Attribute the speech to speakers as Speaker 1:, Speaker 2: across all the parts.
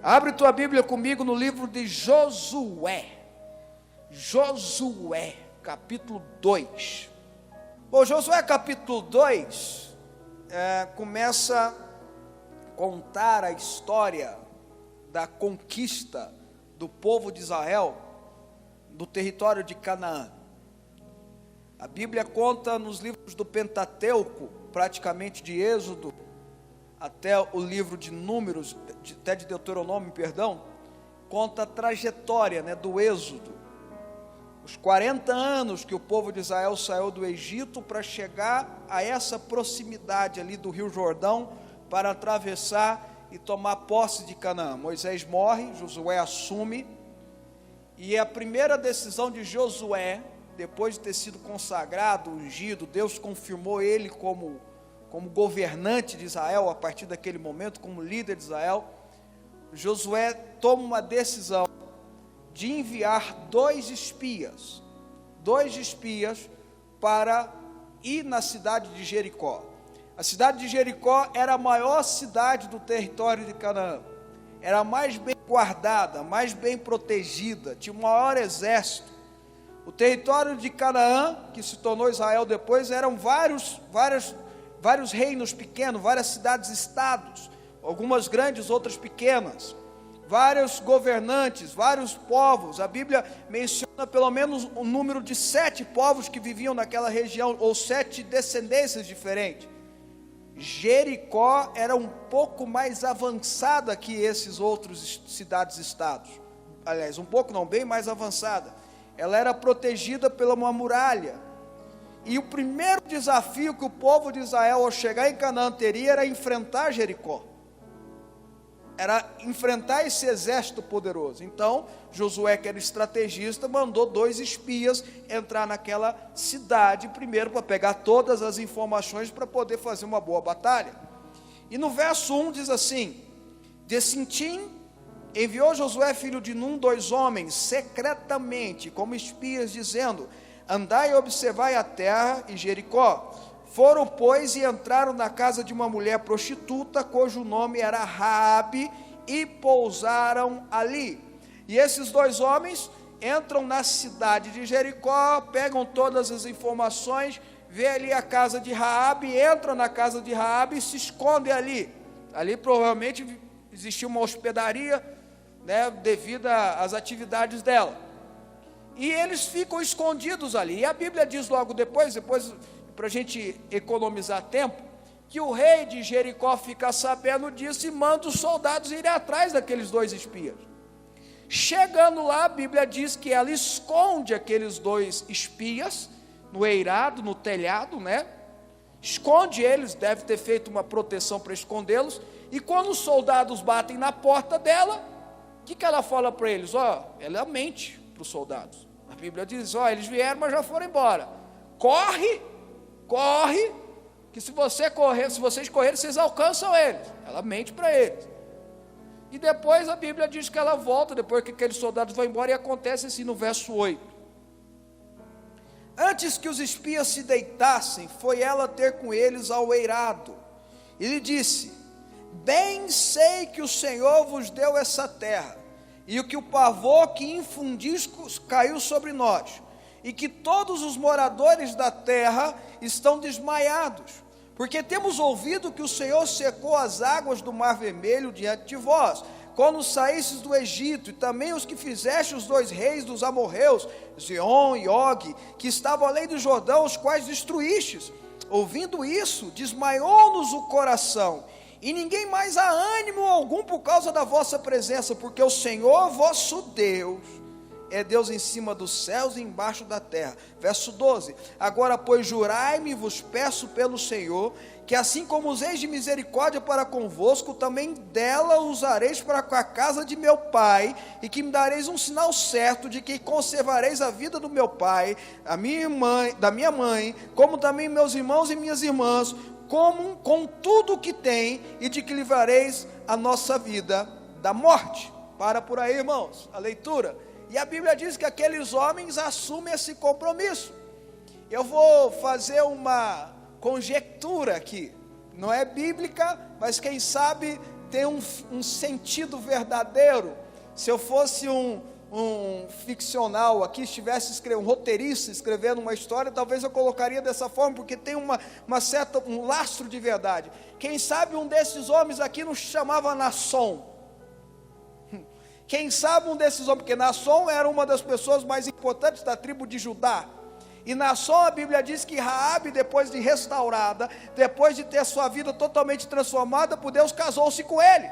Speaker 1: Abre tua Bíblia comigo no livro de Josué. Josué, capítulo 2. Bom, Josué capítulo 2 começa a contar a história da conquista do povo de Israel do território de Canaã. A Bíblia conta nos livros do Pentateuco, praticamente de Êxodo até o livro de Números, até de Deuteronômio, conta a trajetória, do Êxodo. Os 40 anos que o povo de Israel saiu do Egito para chegar a essa proximidade ali do Rio Jordão, para atravessar e tomar posse de Canaã. Moisés morre, Josué assume, e a primeira decisão de Josué, depois de ter sido consagrado, ungido, Deus confirmou ele como governante de Israel, a partir daquele momento, como líder de Israel. Josué toma uma decisão de enviar dois espias para ir na cidade de Jericó. A cidade de Jericó era a maior cidade do território de Canaã, era a mais bem guardada, mais bem protegida, tinha o maior exército. O território de Canaã, que se tornou Israel depois, eram vários reinos pequenos, várias cidades-estados, algumas grandes, outras pequenas, vários governantes, vários povos. A Bíblia menciona pelo menos um número de 7 povos que viviam naquela região, ou 7 descendências diferentes. Jericó era um pouco mais avançada que esses outros cidades-estados, aliás, um pouco não, bem mais avançada. Ela era protegida por uma muralha. E o primeiro desafio que o povo de Israel, ao chegar em Canaã, teria era enfrentar Jericó. Era enfrentar esse exército poderoso. Então, Josué, que era estrategista, mandou 2 espias entrar naquela cidade primeiro, para pegar todas as informações para poder fazer uma boa batalha. E no verso 1 diz assim: de Sintim enviou Josué, filho de Num, 2 homens, secretamente, como espias, dizendo: andai e observai a terra e Jericó. Foram, pois, e entraram na casa de uma mulher prostituta, cujo nome era Raabe, e pousaram ali. E esses 2 homens entram na cidade de Jericó, pegam todas as informações, vê ali a casa de Raabe, entram na casa de Raabe e se escondem ali. Ali provavelmente existia uma hospedaria, devido às atividades dela. E eles ficam escondidos ali. E a Bíblia diz logo depois para a gente economizar tempo, que o rei de Jericó fica sabendo disso e manda os soldados irem atrás daqueles 2 espias. Chegando lá, a Bíblia diz que ela esconde aqueles 2 espias no eirado, no telhado, esconde eles, deve ter feito uma proteção para escondê-los. E quando os soldados batem na porta dela, o que ela fala para eles? Ela mente para os soldados. A Bíblia diz: eles vieram, mas já foram embora. Corre, que se vocês correrem, vocês alcançam eles. Ela mente para eles. E depois a Bíblia diz que ela volta, depois que aqueles soldados vão embora, e acontece assim no verso 8. Antes que os espias se deitassem, foi ela ter com eles ao eirado, e lhe disse: bem sei que o Senhor vos deu essa terra, e o que o pavor que infundis caiu sobre nós, e que todos os moradores da terra estão desmaiados, porque temos ouvido que o Senhor secou as águas do Mar Vermelho diante de vós, quando saístes do Egito, e também os que fizeste os 2 reis dos amorreus, Sihon e Og, que estavam além do Jordão, os quais destruístes. Ouvindo isso, desmaiou-nos o coração, e ninguém mais há ânimo algum por causa da vossa presença, porque o Senhor vosso Deus é Deus em cima dos céus e embaixo da terra. Verso 12: agora, pois, jurai-me, vos peço pelo Senhor, que assim como useis de misericórdia para convosco, também dela usareis para com a casa de meu pai, e que me dareis um sinal certo de que conservareis a vida do meu pai, da minha mãe, como também meus irmãos e minhas irmãs, com tudo o que tem, e de que livrareis a nossa vida da morte. Para por aí, irmãos, a leitura. E a Bíblia diz que aqueles homens assumem esse compromisso. Eu vou fazer uma conjectura aqui, não é bíblica, mas quem sabe tem um sentido verdadeiro. Se eu fosse um ficcional aqui, estivesse um roteirista escrevendo uma história, talvez eu colocaria dessa forma, porque tem um lastro de verdade. Quem sabe um desses homens aqui não se chamava Naasson. Quem sabe um desses homens, porque Naasson era uma das pessoas mais importantes da tribo de Judá. E Naasson, a Bíblia diz que Raabe, depois de restaurada, depois de ter sua vida totalmente transformada por Deus, casou-se com ele.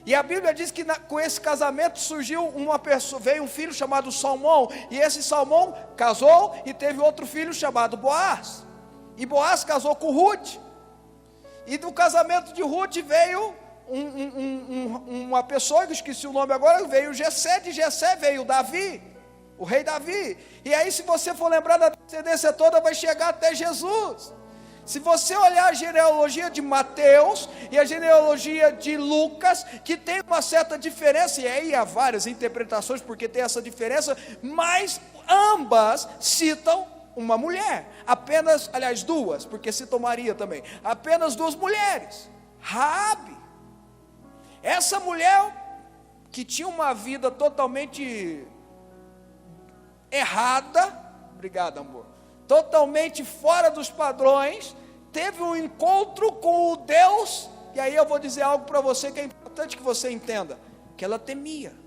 Speaker 1: E a Bíblia diz que com esse casamento surgiu veio um filho chamado Salmão, e esse Salmão casou e teve outro filho chamado Boaz. E Boaz casou com Ruth. E do casamento de Ruth veio uma pessoa, que esqueci o nome agora, veio Jessé, de Jessé veio Davi, o rei Davi. E aí, se você for lembrar da descendência toda, vai chegar até Jesus. Se você olhar a genealogia de Mateus e a genealogia de Lucas, que tem uma certa diferença, e aí há várias interpretações porque tem essa diferença, mas ambas citam uma mulher, apenas, aliás, duas, porque citam Maria também, apenas duas mulheres. Raabe, essa mulher que tinha uma vida totalmente errada, obrigado, amor, totalmente fora dos padrões, teve um encontro com o Deus, e aí eu vou dizer algo para você que é importante que você entenda, que ela temia.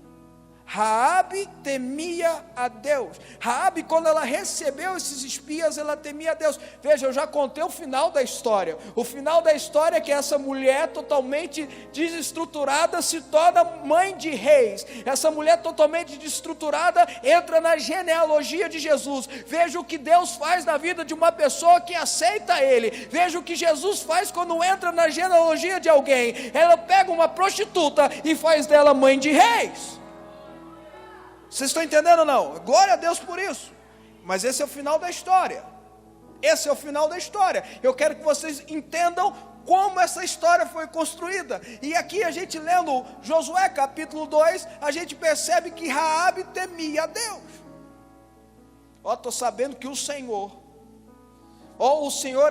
Speaker 1: Raabe temia a Deus. Raabe, quando ela recebeu esses espias, ela temia a Deus. Veja, eu já contei o final da história. O final da história é que essa mulher totalmente desestruturada se torna mãe de reis. Essa mulher totalmente desestruturada entra na genealogia de Jesus. Veja o que Deus faz na vida de uma pessoa que aceita Ele. Veja o que Jesus faz quando entra na genealogia de alguém. Ela pega uma prostituta e faz dela mãe de reis. Vocês estão entendendo ou não? Glória a Deus por isso. Mas esse é o final da história. Esse é o final da história. Eu quero que vocês entendam como essa história foi construída. E aqui a gente lendo Josué capítulo 2, a gente percebe que Raabe temia a Deus. Estou sabendo que o Senhor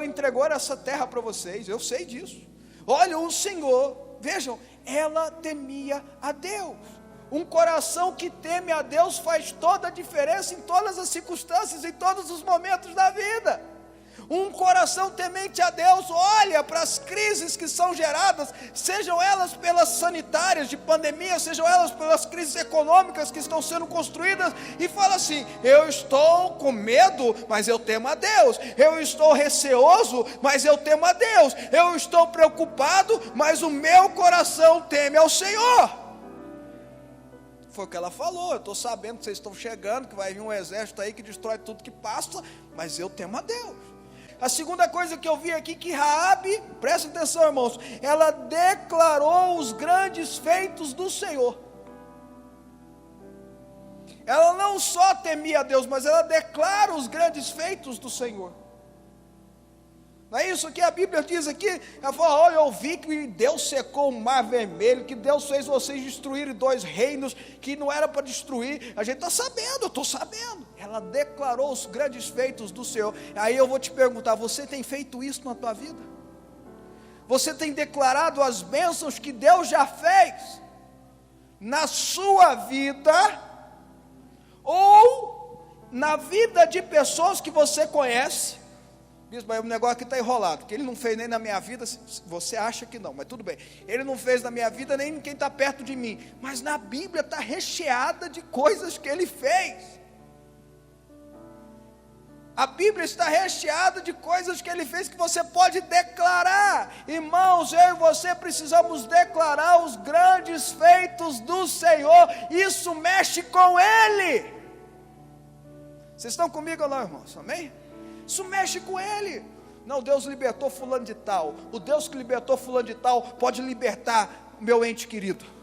Speaker 1: entregou essa terra para vocês, eu sei disso. Olha, o Senhor, vejam, ela temia a Deus. Um coração que teme a Deus faz toda a diferença em todas as circunstâncias, em todos os momentos da vida. Um coração temente a Deus olha para as crises que são geradas, sejam elas pelas sanitárias de pandemia, sejam elas pelas crises econômicas que estão sendo construídas, e fala assim: eu estou com medo, mas eu temo a Deus. Eu estou receoso, mas eu temo a Deus. Eu estou preocupado, mas o meu coração teme ao Senhor. Foi o que ela falou. Eu estou sabendo que vocês estão chegando, que vai vir um exército aí que destrói tudo que passa, mas eu temo a Deus. A segunda coisa que eu vi aqui, que Raabe, presta atenção, irmãos, ela declarou os grandes feitos do Senhor. Ela não só temia a Deus, mas ela declara os grandes feitos do Senhor. Não é isso que a Bíblia diz aqui? Ela fala: olha, eu vi que Deus secou o mar vermelho, que Deus fez vocês destruírem 2 reinos que não era para destruir. A gente está sabendo, eu estou sabendo. Ela declarou os grandes feitos do Senhor. Aí eu vou te perguntar: você tem feito isso na tua vida? Você tem declarado as bênçãos que Deus já fez na sua vida, ou na vida de pessoas que você conhece? Bispo, mas o negócio aqui está enrolado, porque ele não fez nem na minha vida. Você acha que não, mas tudo bem. Ele não fez na minha vida, nem em quem está perto de mim. Mas na Bíblia está recheada de coisas que ele fez. A Bíblia está recheada de coisas que ele fez que você pode declarar. Irmãos, eu e você precisamos declarar os grandes feitos do Senhor. Isso mexe com Ele. Vocês estão comigo ou não, irmãos? Amém? Isso mexe com Ele. Não, Deus libertou fulano de tal. O Deus que libertou fulano de tal pode libertar meu ente querido.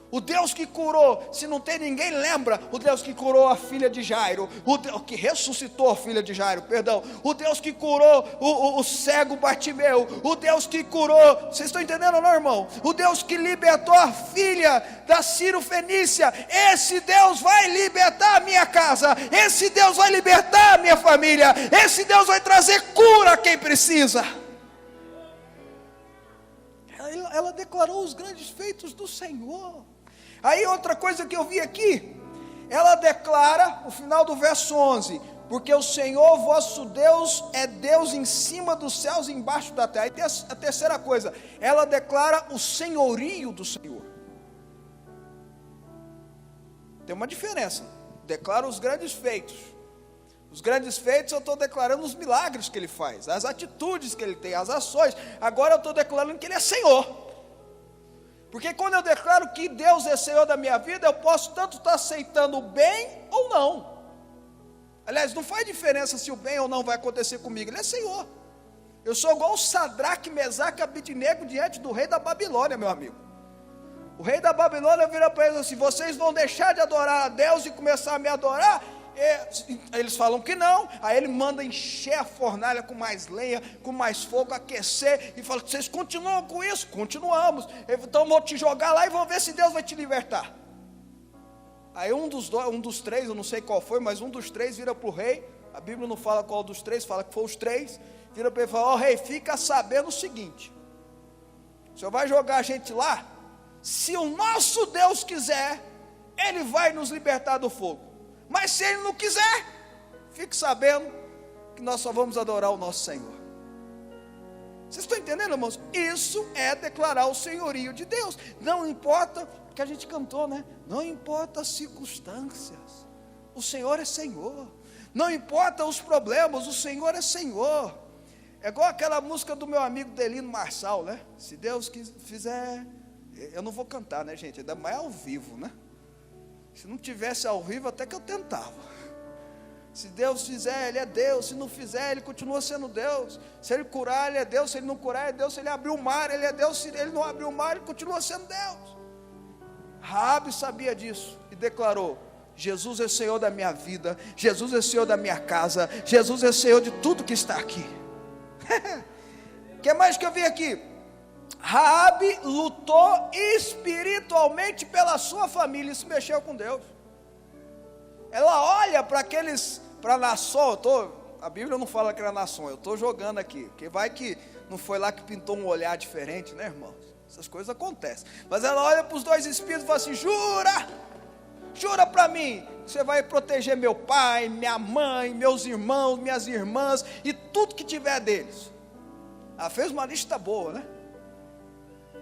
Speaker 1: O Deus que curou, se não tem ninguém lembra, o Deus que curou a filha de Jairo, o Deus que ressuscitou a filha de Jairo, perdão, o Deus que curou o cego Bartimeu, o Deus que curou, vocês estão entendendo ou não, irmão? O Deus que libertou a filha da Ciro Fenícia, esse Deus vai libertar a minha casa, esse Deus vai libertar a minha família, esse Deus vai trazer cura a quem precisa. ela declarou os grandes feitos do Senhor. Aí outra coisa que eu vi aqui, ela declara, no final do verso 11, porque o Senhor vosso Deus é Deus em cima dos céus e embaixo da terra. Aí tem a terceira coisa, ela declara o senhorio do Senhor. Tem uma diferença, declara os grandes feitos. Os grandes feitos eu estou declarando os milagres que Ele faz, as atitudes que Ele tem, as ações. Agora eu estou declarando que Ele é Senhor. Porque quando eu declaro que Deus é Senhor da minha vida, eu posso tanto estar aceitando o bem ou não. Aliás, não faz diferença se o bem ou não vai acontecer comigo, Ele é Senhor. Eu sou igual o Sadraque, Mesaque e Abednego diante do rei da Babilônia, meu amigo. O rei da Babilônia vira para eles assim: vocês vão deixar de adorar a Deus e começar a me adorar? Eles falam que não. Aí ele manda encher a fornalha com mais lenha, com mais fogo, aquecer, e fala: vocês continuam com isso? Continuamos. Então vou te jogar lá e vou ver se Deus vai te libertar. Aí um dos três, eu não sei qual foi, mas um dos três vira para o rei. A Bíblia não fala qual dos três, fala que foi os três. Vira para ele e fala: ó rei, fica sabendo o seguinte, o senhor vai jogar a gente lá? Se o nosso Deus quiser, Ele vai nos libertar do fogo. Mas se Ele não quiser, fique sabendo que nós só vamos adorar o nosso Senhor. Vocês estão entendendo, irmãos? Isso é declarar o senhorio de Deus. Não importa, que a gente cantou, né? Não importa as circunstâncias, o Senhor é Senhor. Não importa os problemas, o Senhor é Senhor. É igual aquela música do meu amigo Delino Marçal, né? Se Deus fizer... Eu não vou cantar, né, gente? Ainda mais ao vivo, né? Se não tivesse ao vivo, até que eu tentava. Se Deus fizer, Ele é Deus. Se não fizer, Ele continua sendo Deus. Se Ele curar, Ele é Deus. Se Ele não curar, Ele é Deus. Se Ele abrir o mar, Ele é Deus. Se Ele não abrir o mar, Ele continua sendo Deus. Raabe sabia disso e declarou: Jesus é Senhor da minha vida, Jesus é Senhor da minha casa, Jesus é Senhor de tudo que está aqui. O que mais que eu vi aqui? Raabe lutou espiritualmente pela sua família, isso mexeu com Deus. Ela olha para a nação, a Bíblia não fala que era nação, eu estou jogando aqui, porque vai que não foi lá que pintou um olhar diferente, né, irmãos? Essas coisas acontecem. Mas ela olha para os dois espíritos e fala assim: jura para mim, que você vai proteger meu pai, minha mãe, meus irmãos, minhas irmãs e tudo que tiver deles. Ela fez uma lista boa, né?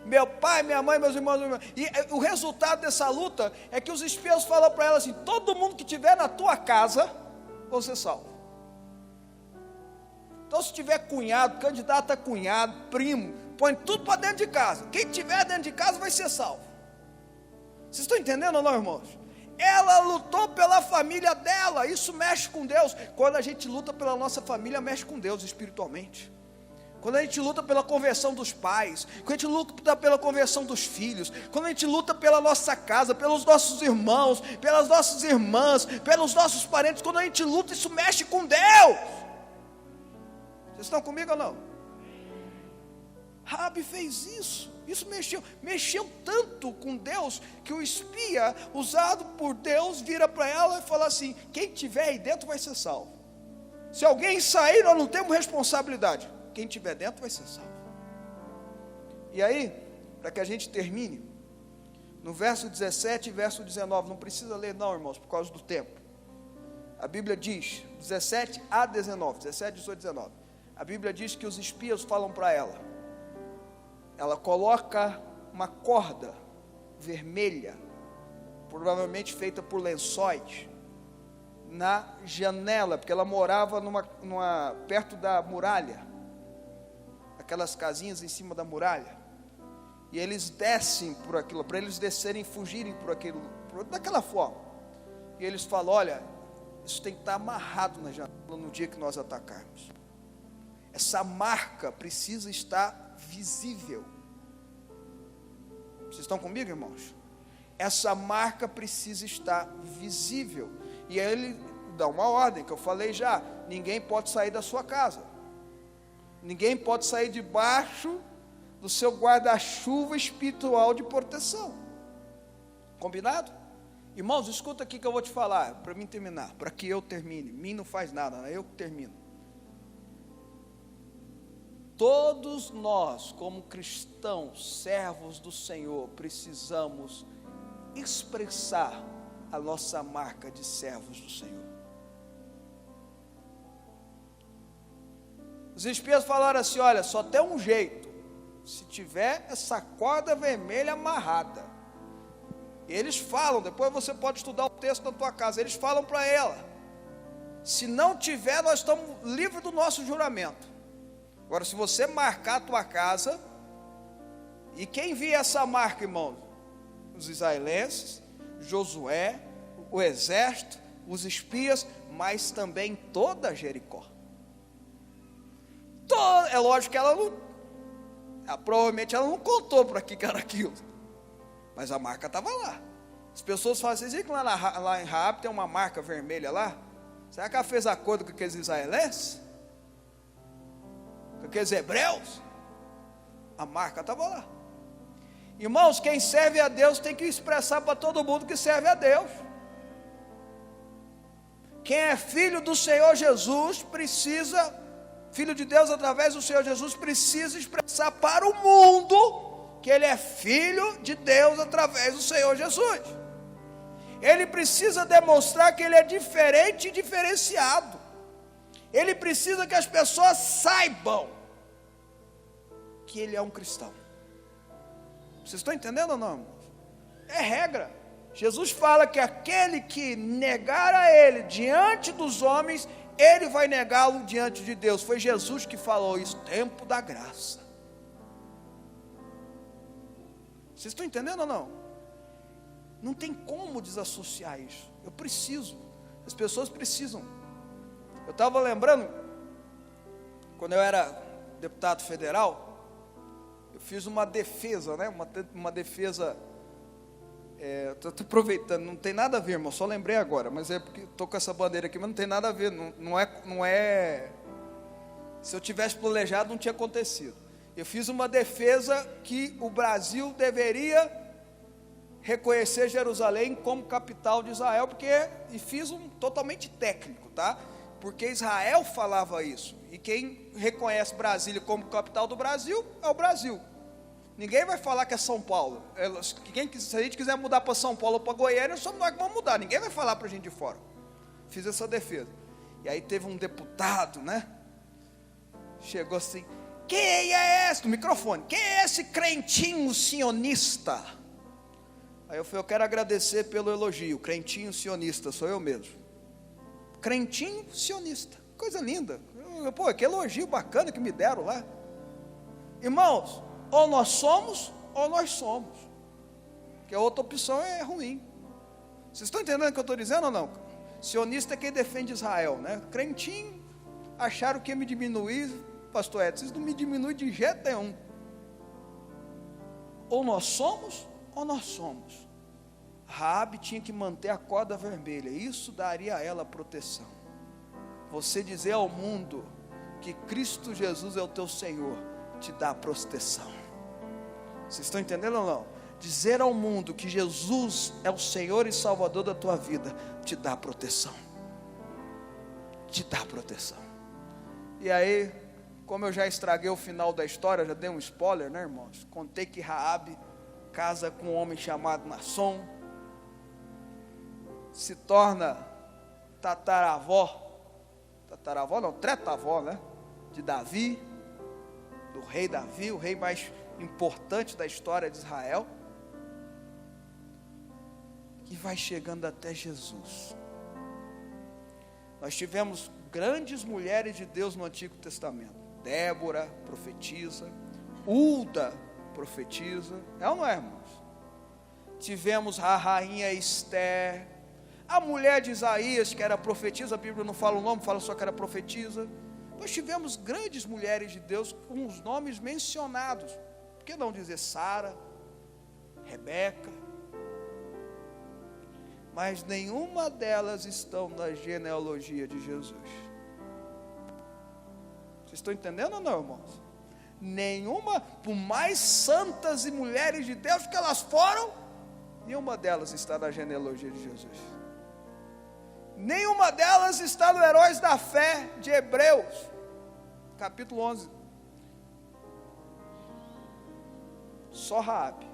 Speaker 1: Meu pai, minha mãe, meus irmãos, e o resultado dessa luta é que os espias falam para ela assim: todo mundo que estiver na tua casa, você salva. Então se tiver cunhado, candidato a cunhado, primo, põe tudo para dentro de casa. Quem estiver dentro de casa vai ser salvo. Vocês estão entendendo ou não, irmãos? Ela lutou pela família dela, isso mexe com Deus. Quando a gente luta pela nossa família, mexe com Deus espiritualmente. Quando a gente luta pela conversão dos pais, quando a gente luta pela conversão dos filhos, quando a gente luta pela nossa casa, pelos nossos irmãos, pelas nossas irmãs, pelos nossos parentes, quando a gente luta, isso mexe com Deus. Vocês estão comigo ou não? Raabe fez isso mexeu tanto com Deus, que o espia, usado por Deus, vira para ela e fala assim: quem tiver aí dentro vai ser salvo. Se alguém sair, nós não temos responsabilidade. Quem estiver dentro vai ser salvo. E aí, para que a gente termine, no verso 17 e verso 19, não precisa ler não, irmãos, por causa do tempo. A Bíblia diz, 17 a 19, 17, 18, 19. A Bíblia diz que os espias falam para ela. Ela coloca uma corda vermelha, provavelmente feita por lençóis, na janela, porque ela morava perto da muralha, aquelas casinhas em cima da muralha, e eles descem por aquilo, para eles descerem e fugirem por aquilo, daquela forma, e eles falam: olha, isso tem que estar amarrado na janela no dia que nós atacarmos, essa marca precisa estar visível. Vocês estão comigo, irmãos? Essa marca precisa estar visível, e aí ele dá uma ordem, que eu falei já: ninguém pode sair da sua casa, ninguém pode sair debaixo do seu guarda-chuva espiritual de proteção. Combinado? Irmãos, escuta aqui que eu vou te falar, para mim terminar, para que eu termine. Mim não faz nada, né? Eu que termino. todos nós, como cristãos, servos do Senhor, precisamos expressar a nossa marca de servos do Senhor. Os espias falaram assim: olha, só tem um jeito, se tiver essa corda vermelha amarrada. Eles falam, depois você pode estudar o texto na tua casa, eles falam para ela: se não tiver, nós estamos livres do nosso juramento. Agora, se você marcar a tua casa, e quem via essa marca, irmãos? Os israelenses, Josué, o exército, os espias, mas também toda Jericó. É lógico que ela não, provavelmente ela não contou para que era aquilo, mas a marca estava lá. As pessoas falam: vocês viram que lá em Raabe tem uma marca vermelha lá? Será que ela fez acordo com aqueles israelenses? Com aqueles hebreus? A marca estava lá. Irmãos, quem serve a Deus tem que expressar para todo mundo que serve a Deus. Quem é filho do Senhor Jesus precisa, filho de Deus através do Senhor Jesus, precisa expressar para o mundo que ele é filho de Deus através do Senhor Jesus. Ele precisa demonstrar que ele é diferente e diferenciado. Ele precisa que as pessoas saibam que ele é um cristão. Vocês estão entendendo ou não, irmãos? É regra. Jesus fala que aquele que negar a ele diante dos homens, ele vai negá-lo diante de Deus. Foi Jesus que falou isso, tempo da graça. Vocês estão entendendo ou não? Não tem como desassociar isso. Eu preciso, as pessoas precisam. Eu estava lembrando, quando eu era deputado federal, eu fiz uma defesa, né? Uma defesa, estou aproveitando, não tem nada a ver, irmão, só lembrei agora, mas é porque estou com essa bandeira aqui, mas não tem nada a ver, não é, se eu tivesse planejado não tinha acontecido. Eu fiz uma defesa que o Brasil deveria reconhecer Jerusalém como capital de Israel, e fiz um totalmente técnico, tá? Porque Israel falava isso, e quem reconhece Brasília como capital do Brasil, é o Brasil. Ninguém vai falar que é São Paulo. Se a gente quiser mudar para São Paulo ou para Goiânia, somos nós que vamos mudar, ninguém vai falar para a gente de fora. Fiz essa defesa, e aí teve um deputado, né, chegou assim: quem é esse, no microfone, quem é esse crentinho sionista? Aí eu falei: eu quero agradecer pelo elogio, crentinho sionista, sou eu mesmo. Crentinho sionista, coisa linda. Pô, que elogio bacana que me deram lá. Irmãos, ou nós somos, ou nós somos. Porque a outra opção é ruim. Vocês estão entendendo o que eu estou dizendo ou não? Sionista é quem defende Israel, né? Crentinho, acharam que ia me diminuir, pastor Edson, vocês não me diminuem de jeito nenhum. Ou nós somos, ou nós somos. Raabe tinha que manter a corda vermelha, isso daria a ela proteção. Você dizer ao mundo que Cristo Jesus é o teu Senhor, te dá proteção. Vocês estão entendendo ou não? Dizer ao mundo que Jesus é o Senhor e Salvador da tua vida, te dá proteção. Te dá proteção. E aí, como eu já estraguei o final da história, já dei um spoiler, né, irmãos? Contei que Raabe casa com um homem chamado Nasson, se torna tataravó não, tretavó, né, de Davi, do rei Davi, o rei mais importante da história de Israel, que vai chegando até Jesus. Nós tivemos grandes mulheres de Deus no Antigo Testamento. Débora, profetiza. Hulda, profetiza. É ou não é, irmãos? Tivemos a rainha Esther, a mulher de Isaías, que era profetisa, a Bíblia não fala o nome, fala só que era profetisa. Nós tivemos grandes mulheres de Deus com os nomes mencionados. Por que não dizer Sara, Rebeca? Mas nenhuma delas estão na genealogia de Jesus. Vocês estão entendendo ou não, irmãos? Nenhuma, por mais santas e mulheres de Deus que elas foram, nenhuma delas está na genealogia de Jesus. Nenhuma delas está no Heróis da Fé de Hebreus, capítulo 11. Só Raabe.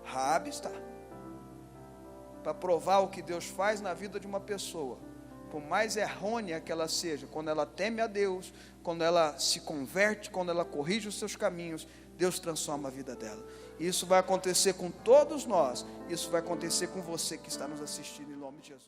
Speaker 1: Raabe está. Para provar o que Deus faz na vida de uma pessoa. Por mais errônea que ela seja, quando ela teme a Deus, quando ela se converte, quando ela corrige os seus caminhos, Deus transforma a vida dela. Isso vai acontecer com todos nós. Isso vai acontecer com você que está nos assistindo, em nome de Jesus.